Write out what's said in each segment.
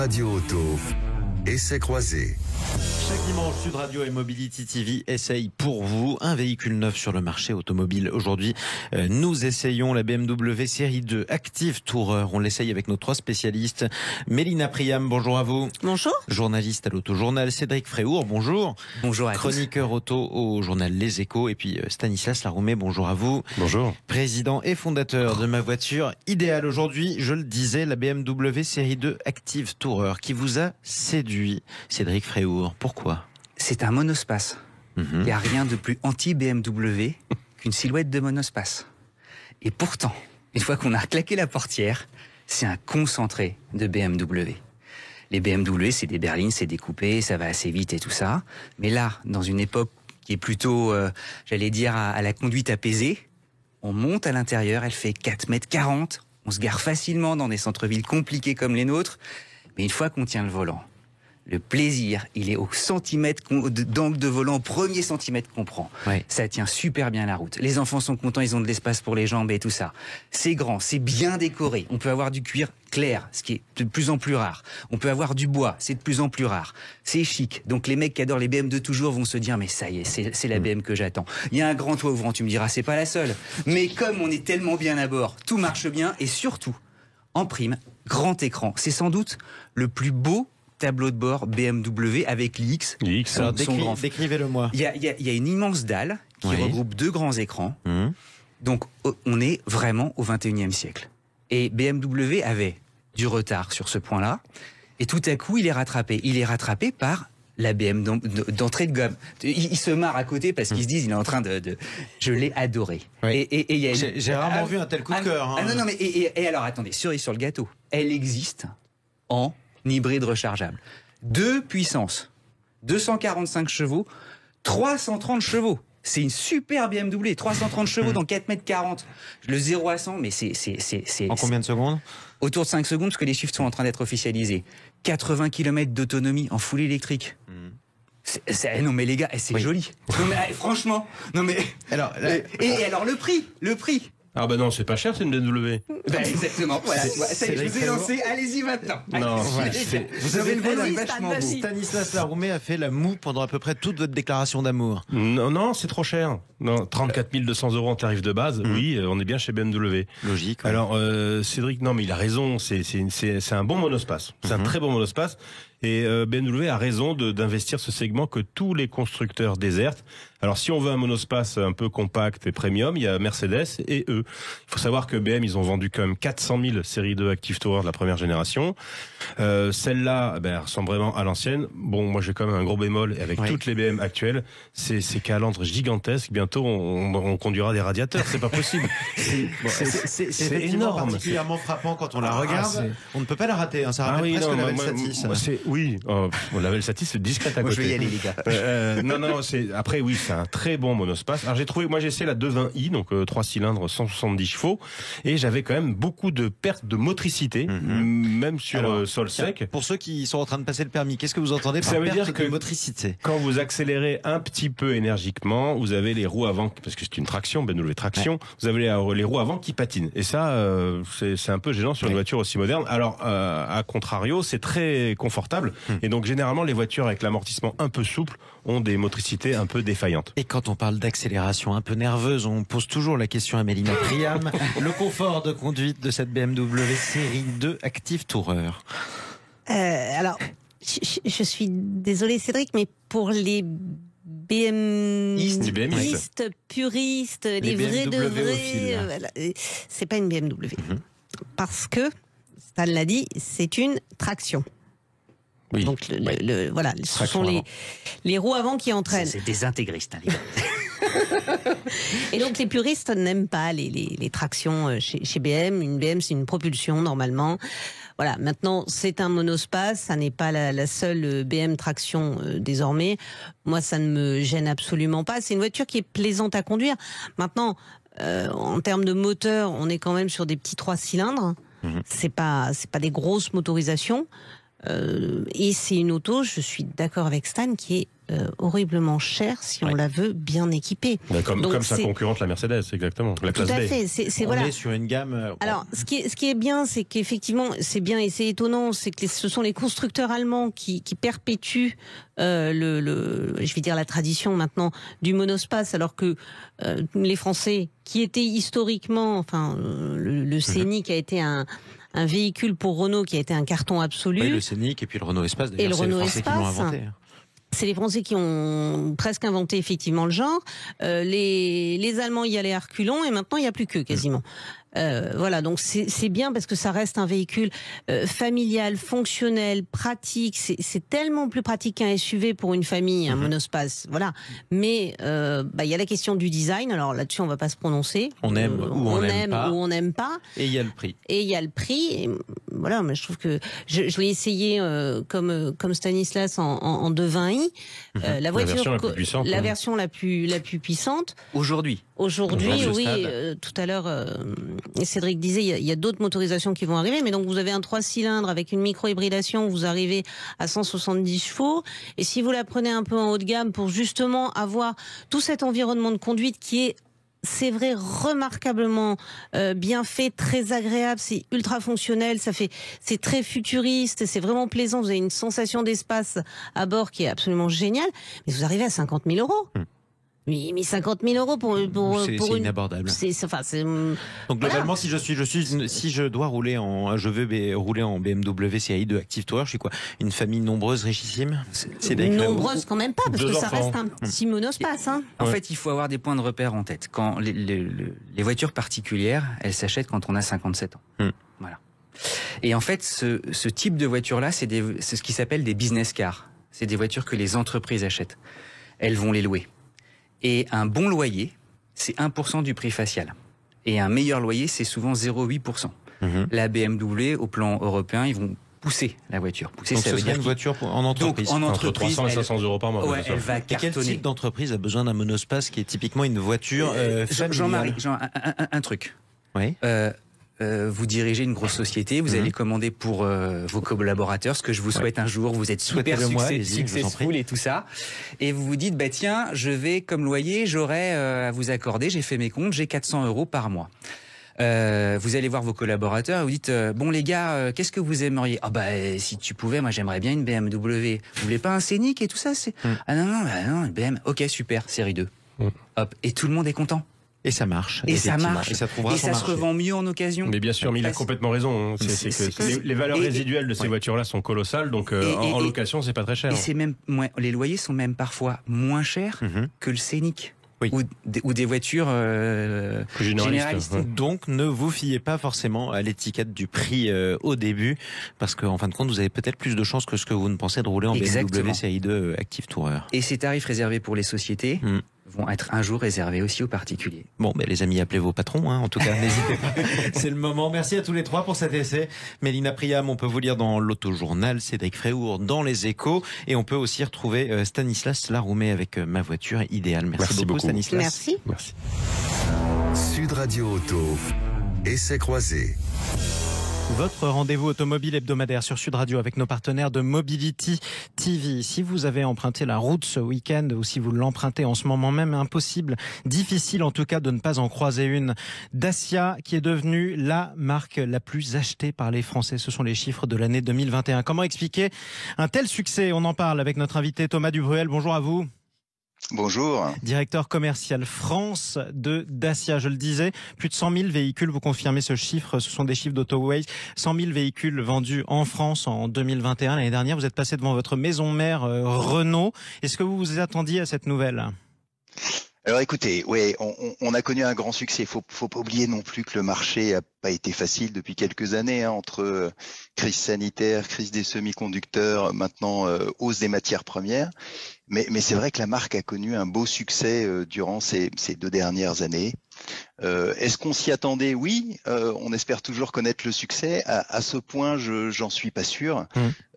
Radio Auto, essai croisé. Chaque dimanche, Sud Radio et Mobility TV essayent pour vous un véhicule neuf sur le marché automobile. Aujourd'hui, nous essayons la BMW série 2 Active Tourer. On l'essaye avec nos trois spécialistes. Mélina Priam, bonjour à vous. Bonjour. Journaliste à l'Autojournal. Cédric Fréhour, bonjour. Bonjour à tous. Chroniqueur auto au journal Les Échos. Et puis Stanislas Laroumet, bonjour à vous. Bonjour. Président et fondateur de ma voiture idéale. Aujourd'hui, je le disais, la BMW série 2 Active Tourer qui vous a séduit. Cédric Fréhour, pourquoi ? C'est un monospace. Il n'y a rien de plus anti-BMW qu'une silhouette de monospace. Et pourtant, une fois qu'on a claqué la portière, c'est un concentré de BMW. Les BMW, c'est des berlines, c'est des coupés, ça va assez vite et tout ça. Mais là, dans une époque qui est plutôt, j'allais dire, à la conduite apaisée, on monte à l'intérieur, elle fait 4,40 m, on se gare facilement dans des centres-villes compliqués comme les nôtres, mais une fois qu'on tient le volant, le plaisir, il est au centimètre d'angle de volant, premier centimètre qu'on prend. Ouais. Ça tient super bien la route. Les enfants sont contents, ils ont de l'espace pour les jambes et tout ça. C'est grand, c'est bien décoré. On peut avoir du cuir clair, ce qui est de plus en plus rare. On peut avoir du bois, c'est de plus en plus rare. C'est chic. Donc les mecs qui adorent les BM de toujours vont se dire, mais ça y est, c'est la BM que j'attends. Il y a un grand toit ouvrant, tu me diras, c'est pas la seule. Mais comme on est tellement bien à bord, tout marche bien et surtout, en prime, grand écran. C'est sans doute le plus beau tableau de bord BMW avec l'X. Alors décrivez-le-moi. Il y a une immense dalle qui regroupe deux grands écrans. Donc on est vraiment au 21e siècle. Et BMW avait du retard sur ce point-là. Et tout à coup, il est rattrapé. Il est rattrapé par la BM d'entrée de gamme. Il se marre à côté parce qu'ils se disent il est en train de... Je l'ai adoré. Oui. Et j'ai rarement vu un tel coup de cœur. Non, mais et alors attendez, cerise sur le gâteau. Elle existe en hybride rechargeable. 2 puissances, 245 chevaux, 330 chevaux. C'est une super BMW, 330 chevaux dans 4,40 m. Le 0 à 100, mais c'est... En combien de secondes ? Autour de 5 secondes, parce que les chiffres sont en train d'être officialisés. 80 km d'autonomie en full électrique. Non mais les gars, c'est joli. Non mais franchement, non mais... Alors, et alors le prix Ah bah non, c'est pas cher, c'est une BMW. Exactement, voilà. Ça y est, je vous ai lancé, allez-y maintenant. Non, vous avez le vachement beau. Stanislas Laroumet a fait la moue pendant à peu près toute votre déclaration d'amour. Non, c'est trop cher. Non, 34 200 € en tarif de base, oui, on est bien chez BMW. Logique. Ouais. Alors, Cédric, non mais il a raison, c'est un bon monospace. C'est un très bon monospace. Et BMW a raison d'investir ce segment que tous les constructeurs désertent. Alors si on veut un monospace un peu compact et premium, il y a Mercedes et eux. Il faut savoir que BM, ils ont vendu quand même 400 000 série 2 Active Tourer de la première génération. Celle-là, elle ressemble vraiment à l'ancienne. Bon, moi j'ai quand même un gros bémol. Et avec toutes les BM actuelles, c'est calandres gigantesques. Bientôt, on conduira des radiateurs. C'est pas possible. C'est énorme. Particulièrement frappant quand on la regarde. On ne peut pas la rater. Ça rappelle presque la Velsatis. Oui, la Velsatis, c'est discrète à côté. Moi, je vais y aller, les gars. Non, après, oui, c'est un très bon monospace. Alors, moi, j'ai essayé la 220i, donc 3 cylindres, 170 chevaux, et j'avais quand même beaucoup de pertes de motricité, même sur sol sec. Pour ceux qui sont en train de passer le permis, qu'est-ce que vous entendez par perte de motricité ? Quand vous accélérez un petit peu énergiquement, vous avez les roues avant, parce que c'est une traction, BMW traction, vous avez les roues avant qui patinent. Et ça, c'est un peu gênant sur une voiture aussi moderne. Alors, à contrario, c'est très confortable. Et donc généralement les voitures avec l'amortissement un peu souple ont des motricités un peu défaillantes. Et quand on parle d'accélération un peu nerveuse, on pose toujours la question à Mélina Priam. Le confort de conduite de cette BMW série 2 Active Tourer. Alors, je suis désolée Cédric, mais pour les BMistes puristes, les vrais de vrais, c'est pas une BMW. Parce que, Stan l'a dit, c'est une traction. Oui. Donc voilà, ce sont les roues avant qui entraînent. C'est des intégristes, hein, les gars. Et donc les puristes n'aiment pas les tractions chez BM. Une BM, c'est une propulsion normalement. Voilà, maintenant c'est un monospace, ça n'est pas la seule BM traction désormais. Moi, ça ne me gêne absolument pas. C'est une voiture qui est plaisante à conduire. Maintenant, en termes de moteur, on est quand même sur des petits 3 cylindres. C'est pas des grosses motorisations. Et c'est une auto, je suis d'accord avec Stan, qui est horriblement chère si on la veut bien équipée. Comme sa concurrente, la Mercedes, exactement. La classe B. Tout à fait. On est sur une gamme. Alors, ce qui est bien, c'est qu'effectivement, c'est bien et c'est étonnant, c'est que ce sont les constructeurs allemands qui perpétuent je vais dire la tradition maintenant du monospace, alors que les Français, qui étaient historiquement, enfin, le Scénic a été un véhicule pour Renault qui a été un carton absolu. Oui, le Scénic et puis le Renault Espace. Et le Renault Espace. Qui l'ont inventé. C'est les Français qui ont presque inventé effectivement le genre. Les Allemands y allaient à reculons et maintenant il n'y a plus qu'eux quasiment. Voilà, donc c'est bien parce que ça reste un véhicule familial, fonctionnel, pratique. C'est tellement plus pratique qu'un SUV pour une famille, un monospace. Voilà. Mais il y a la question du design. Alors là-dessus, on va pas se prononcer. On aime ou on n'aime pas. Et il y a le prix. Et voilà, mais je trouve que je l'ai essayé comme Stanislas en 220i. La voiture, la version la plus puissante. Aujourd'hui, oui. Tout à l'heure, Cédric disait, il y a d'autres motorisations qui vont arriver, mais donc vous avez un 3 cylindres avec une micro-hybridation, vous arrivez à 170 chevaux, et si vous la prenez un peu en haut de gamme pour justement avoir tout cet environnement de conduite qui est, c'est vrai, remarquablement bien fait, très agréable, c'est ultra fonctionnel, c'est très futuriste, c'est vraiment plaisant, vous avez une sensation d'espace à bord qui est absolument géniale, mais vous arrivez à 50 000 euros. Oui, mais 50 000 euros pour c'est inabordable. Donc globalement, si je dois rouler je veux rouler en BMW série 2 Active Tourer, je suis quoi? Une famille nombreuse, richissime? Nombreuse quand même pas, parce que ça reste un petit monospace. Hein. En fait, il faut avoir des points de repère en tête. Quand les voitures particulières, elles s'achètent quand on a 57 ans. Voilà. Et en fait, ce type de voiture-là, c'est ce qui s'appelle des business cars. C'est des voitures que les entreprises achètent. Elles vont les louer. Et un bon loyer, c'est 1% du prix facial. Et un meilleur loyer, c'est souvent 0,8%. La BMW, au plan européen, ils vont pousser la voiture. Pousser, donc ça ce veut serait dire une voiture en entreprise. Donc, en Entre entreprise, 300 et 500 euros par mois. Ouais, elle va cartonner. Quel type d'entreprise a besoin d'un monospace qui est typiquement une voiture familiale? Jean-Marie, un truc. Oui. Vous dirigez une grosse société, vous allez commander pour vos collaborateurs, ce que je vous souhaite un jour, vous êtes super successful et tout ça, et vous vous dites, tiens, je vais comme loyer, j'aurai à vous accorder, j'ai fait mes comptes, j'ai 400 euros par mois. Vous allez voir vos collaborateurs et vous dites, bon les gars, qu'est-ce que vous aimeriez? Si tu pouvais, moi j'aimerais bien une BMW. Vous voulez pas un Scénic et tout ça? Ah non, une BMW. Ok, super, série 2. Hop, et tout le monde est content. Et ça marche. Et ça marche. Et ça trouvera son marché. Se revend mieux en occasion. Mais bien sûr, mais il a complètement raison. Les valeurs résiduelles de ces voitures-là sont colossales, donc en location, c'est pas très cher. Et c'est même les loyers sont même parfois moins chers que le Scénic. Oui. Ou des voitures généralistes. Ouais. Donc ne vous fiez pas forcément à l'étiquette du prix au début, parce qu'en fin de compte, vous avez peut-être plus de chances que ce que vous ne pensez de rouler en BMW série 2 Active Tourer. Et ces tarifs réservés pour les sociétés vont être un jour réservés aussi aux particuliers. Bon, les amis, appelez vos patrons, en tout cas, n'hésitez pas. C'est le moment. Merci à tous les trois pour cet essai. Mélina Priam, on peut vous lire dans l'Autojournal, Cédric Fréhour dans Les Échos, et on peut aussi retrouver Stanislas Laroumet avec Ma voiture idéale. Merci beaucoup, Stanislas. Merci. Sud Radio Auto, essai croisé. Votre rendez-vous automobile hebdomadaire sur Sud Radio avec nos partenaires de Mobility TV. Si vous avez emprunté la route ce week-end ou si vous l'empruntez en ce moment même, impossible, difficile en tout cas de ne pas en croiser une. Dacia qui est devenue la marque la plus achetée par les Français. Ce sont les chiffres de l'année 2021. Comment expliquer un tel succès? On en parle avec notre invité Thomas Dubruel. Bonjour à vous. Bonjour. Directeur commercial France de Dacia, je le disais, plus de 100 000 véhicules, vous confirmez ce chiffre, ce sont des chiffres d'AutoWays, 100 000 véhicules vendus en France en 2021. L'année dernière, vous êtes passé devant votre maison mère Renault. Est-ce que vous vous attendiez à cette nouvelle ? Alors écoutez, on a connu un grand succès. Faut pas oublier non plus que le marché a pas été facile depuis quelques années, entre crise sanitaire, crise des semi-conducteurs, maintenant hausse des matières premières. Mais c'est vrai que la marque a connu un beau succès durant ces 2 dernières années. Est-ce qu'on s'y attendait? Oui, on espère toujours connaître le succès. À ce point, j'en suis pas sûr.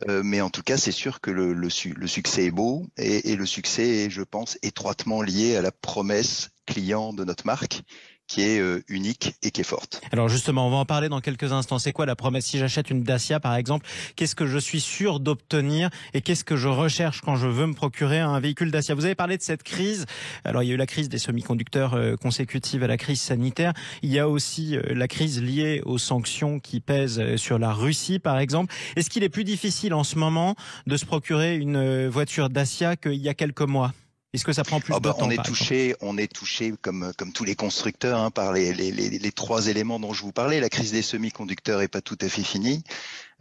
Mais en tout cas, c'est sûr que le succès est beau et le succès est, je pense, étroitement lié à la promesse client de notre marque, qui est unique et qui est forte. Alors justement, on va en parler dans quelques instants. C'est quoi la promesse? Si j'achète une Dacia par exemple, qu'est-ce que je suis sûr d'obtenir et qu'est-ce que je recherche quand je veux me procurer un véhicule Dacia? Vous avez parlé de cette crise. Alors il y a eu la crise des semi-conducteurs consécutive à la crise sanitaire. Il y a aussi la crise liée aux sanctions qui pèsent sur la Russie par exemple. Est-ce qu'il est plus difficile en ce moment de se procurer une voiture Dacia qu'il y a quelques mois? Est-ce que ça prend plus de temps? On est touché comme tous les constructeurs par les trois éléments dont je vous parlais. La crise des semi-conducteurs est pas tout à fait finie.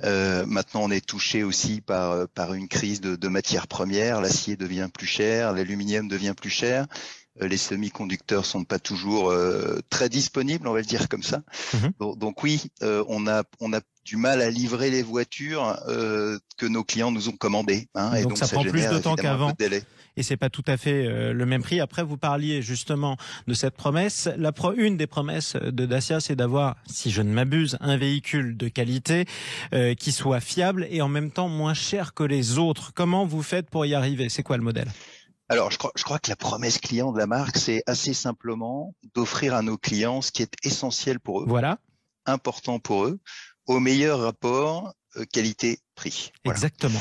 Maintenant, on est touché aussi par une crise de matières premières. L'acier devient plus cher, l'aluminium devient plus cher. Les semi-conducteurs sont pas toujours très disponibles, on va le dire comme ça. Donc oui, on a du mal à livrer les voitures que nos clients nous ont commandées. Et donc ça prend plus de temps qu'avant. Et c'est pas tout à fait le même prix. Après, vous parliez justement de cette promesse. Une des promesses de Dacia, c'est d'avoir, si je ne m'abuse, un véhicule de qualité qui soit fiable et en même temps moins cher que les autres. Comment vous faites pour y arriver? C'est quoi le modèle? Alors, je crois que la promesse client de la marque, c'est assez simplement d'offrir à nos clients ce qui est essentiel pour eux, voilà, important pour eux, au meilleur rapport qualité-prix. Voilà. Exactement.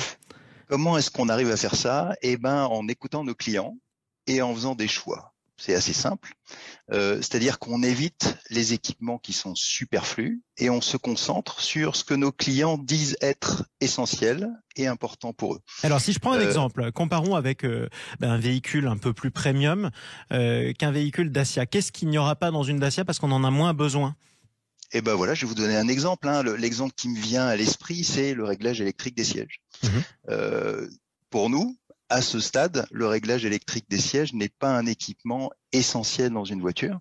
Comment est-ce qu'on arrive à faire ça? En écoutant nos clients et en faisant des choix. C'est assez simple. C'est-à-dire qu'on évite les équipements qui sont superflus et on se concentre sur ce que nos clients disent être essentiel et important pour eux. Alors, si je prends un exemple, comparons avec un véhicule un peu plus premium qu'un véhicule Dacia. Qu'est-ce qu'il n'y aura pas dans une Dacia parce qu'on en a moins besoin? Voilà, je vais vous donner un exemple. L'exemple qui me vient à l'esprit, c'est le réglage électrique des sièges. Pour nous, à ce stade, le réglage électrique des sièges n'est pas un équipement essentiel dans une voiture.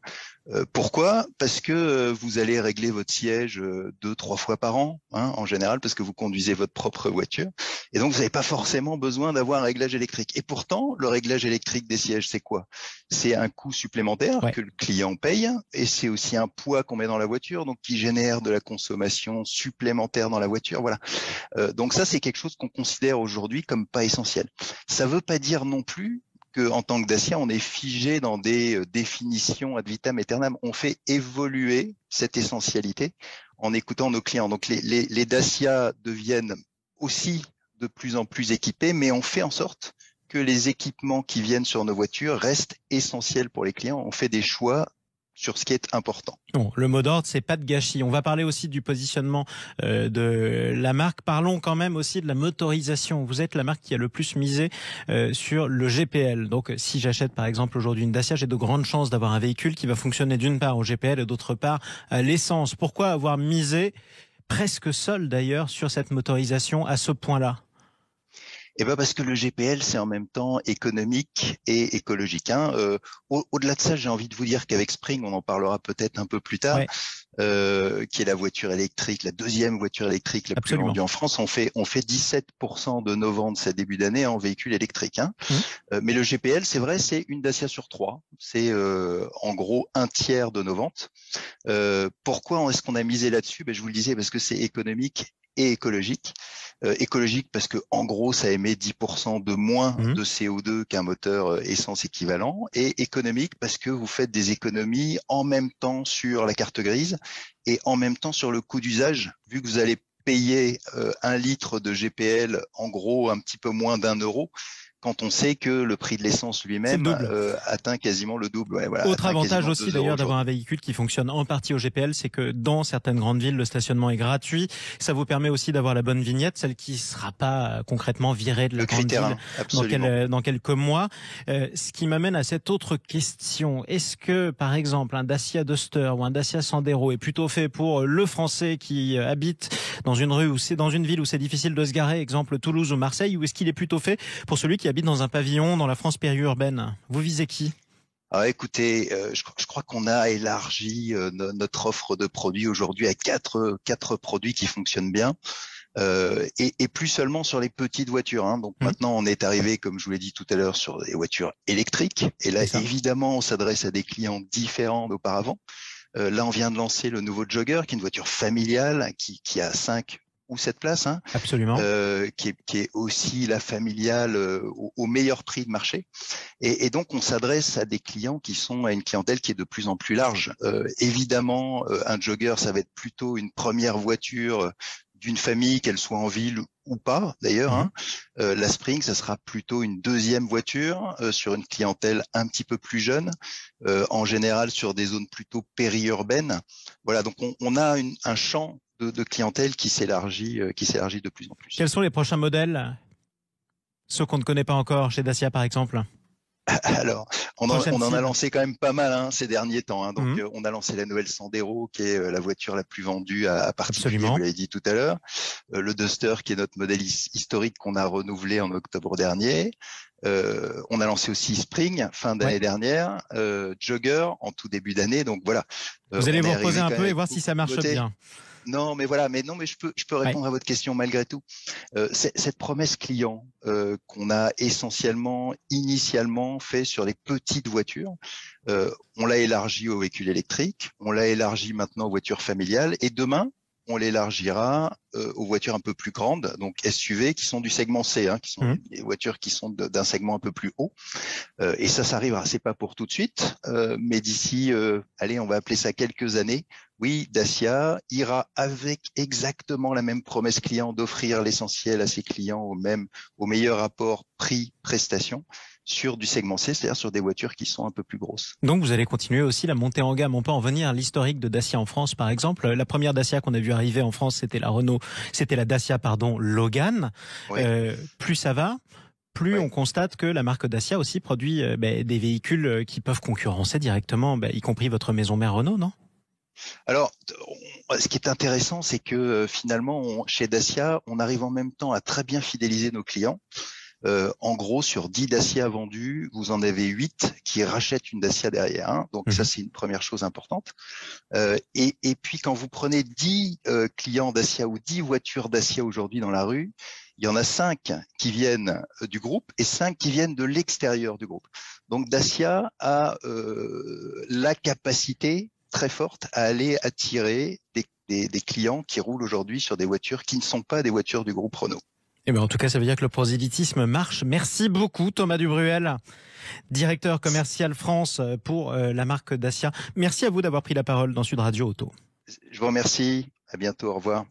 Pourquoi? Parce que vous allez régler votre siège 2-3 fois par an, en général, parce que vous conduisez votre propre voiture. Et donc, vous n'avez pas forcément besoin d'avoir un réglage électrique. Et pourtant, le réglage électrique des sièges, c'est quoi? C'est un coût supplémentaire que le client paye, et c'est aussi un poids qu'on met dans la voiture, donc qui génère de la consommation supplémentaire dans la voiture. Voilà. Donc ça, c'est quelque chose qu'on considère aujourd'hui comme pas essentiel. Ça veut pas dire non plus que, en tant que Dacia, on est figé dans des définitions ad vitam aeternam. On fait évoluer cette essentialité en écoutant nos clients. Donc les Dacia deviennent aussi de plus en plus équipés, mais on fait en sorte que les équipements qui viennent sur nos voitures restent essentiels pour les clients. On fait des choix sur ce qui est important. Bon, le mot d'ordre, c'est pas de gâchis. On va parler aussi du positionnement de la marque. Parlons quand même aussi de la motorisation. Vous êtes la marque qui a le plus misé sur le GPL. Donc, si j'achète par exemple aujourd'hui une Dacia, j'ai de grandes chances d'avoir un véhicule qui va fonctionner d'une part au GPL et d'autre part à l'essence. Pourquoi avoir misé, presque seul d'ailleurs, sur cette motorisation à ce point-là? Parce que le GPL, c'est en même temps économique et écologique. Au-delà de ça, j'ai envie de vous dire qu'avec Spring, on en parlera peut-être un peu plus tard, qui est la voiture électrique, la deuxième voiture électrique la plus vendue en France. On fait 17% de nos ventes ce début d'année en véhicules électriques. Mais le GPL, c'est vrai, c'est une Dacia sur 3. C'est en gros un tiers de nos ventes. Pourquoi est-ce qu'on a misé là-dessus? Je vous le disais, parce que c'est économique et écologique. Écologique parce que en gros ça émet 10% de moins de CO2 qu'un moteur essence équivalent, et économique parce que vous faites des économies en même temps sur la carte grise et en même temps sur le coût d'usage, vu que vous allez payer 1 litre de GPL en gros un petit peu moins d'€1 quand on sait que le prix de l'essence lui-même atteint quasiment le double. Autre avantage aussi d'ailleurs d'avoir un véhicule qui fonctionne en partie au GPL, c'est que dans certaines grandes villes, le stationnement est gratuit. Ça vous permet aussi d'avoir la bonne vignette, celle qui sera pas concrètement virée de la grande ville dans quelques mois. Ce qui m'amène à cette autre question. Est-ce que, par exemple, un Dacia Duster ou un Dacia Sandero est plutôt fait pour le Français qui habite dans une rue ou c'est dans une ville où c'est difficile de se garer, exemple Toulouse ou Marseille, ou est-ce qu'il est plutôt fait pour celui qui habite dans un pavillon dans la France périurbaine? Vous visez qui? Écoutez, je crois qu'on a élargi notre offre de produits aujourd'hui à quatre produits qui fonctionnent bien. Et plus seulement sur les petites voitures. Donc maintenant, on est arrivé, comme je vous l'ai dit tout à l'heure, sur des voitures électriques. Et là, évidemment, on s'adresse à des clients différents d'auparavant. Là, on vient de lancer le nouveau Jogger, qui est une voiture familiale, qui a 5 ou cette place, hein, Absolument. qui est aussi la familiale au meilleur prix de marché. Et donc, on s'adresse à des clients qui sont à une clientèle qui est de plus en plus large. Évidemment, un jogger, ça va être plutôt une première voiture d'une famille, qu'elle soit en ville ou pas d'ailleurs. Hein. La Spring, ça sera plutôt une deuxième voiture sur une clientèle un petit peu plus jeune, en général sur des zones plutôt périurbaines. Voilà, donc on a un champ de clientèle qui s'élargit de plus en plus. Quels sont les prochains modèles? Ceux qu'on ne connaît pas encore chez Dacia, par exemple? Alors, on en a lancé quand même pas mal ces derniers temps. Hein. Donc, on a lancé la nouvelle Sandero, qui est la voiture la plus vendue à particulier, vous l'avez dit tout à l'heure. Le Duster, qui est notre modèle historique qu'on a renouvelé en octobre dernier. On a lancé aussi Spring fin d'année dernière, Jogger en tout début d'année. Donc voilà. Vous allez vous reposer un peu et voir si ça marche bien. Non, mais je peux répondre à votre question malgré tout. Cette promesse client qu'on a initialement fait sur les petites voitures, on l'a élargie aux véhicules électriques, on l'a élargie maintenant aux voitures familiales, et demain, on l'élargira aux voitures un peu plus grandes, donc SUV, qui sont du segment C, qui sont des voitures qui sont d'un segment un peu plus haut. Et ça arrivera, c'est pas pour tout de suite, mais d'ici, on va appeler ça quelques années. Oui, Dacia ira avec exactement la même promesse client d'offrir l'essentiel à ses clients au meilleur rapport prix-prestation sur du segment C, c'est-à-dire sur des voitures qui sont un peu plus grosses. Donc vous allez continuer aussi la montée en gamme. On peut en venir à l'historique de Dacia en France, par exemple. La première Dacia qu'on a vu arriver en France, c'était la Dacia Logan. Oui. Plus ça va, plus on constate que la marque Dacia aussi produit des véhicules qui peuvent concurrencer directement, y compris votre maison mère Renault, non? Alors, ce qui est intéressant, c'est que finalement, chez Dacia, on arrive en même temps à très bien fidéliser nos clients. En gros, sur 10 Dacia vendus, vous en avez 8 qui rachètent une Dacia derrière. Hein. Donc ça, c'est une première chose importante. Et puis, quand vous prenez 10 clients Dacia ou 10 voitures Dacia aujourd'hui dans la rue, il y en a 5 qui viennent du groupe et 5 qui viennent de l'extérieur du groupe. Donc Dacia a la capacité très forte à aller attirer des clients qui roulent aujourd'hui sur des voitures qui ne sont pas des voitures du groupe Renault. Eh bien, en tout cas, ça veut dire que le prosélytisme marche. Merci beaucoup, Thomas Dubruel, directeur commercial France pour la marque Dacia. Merci à vous d'avoir pris la parole dans Sud Radio Auto. Je vous remercie. À bientôt. Au revoir.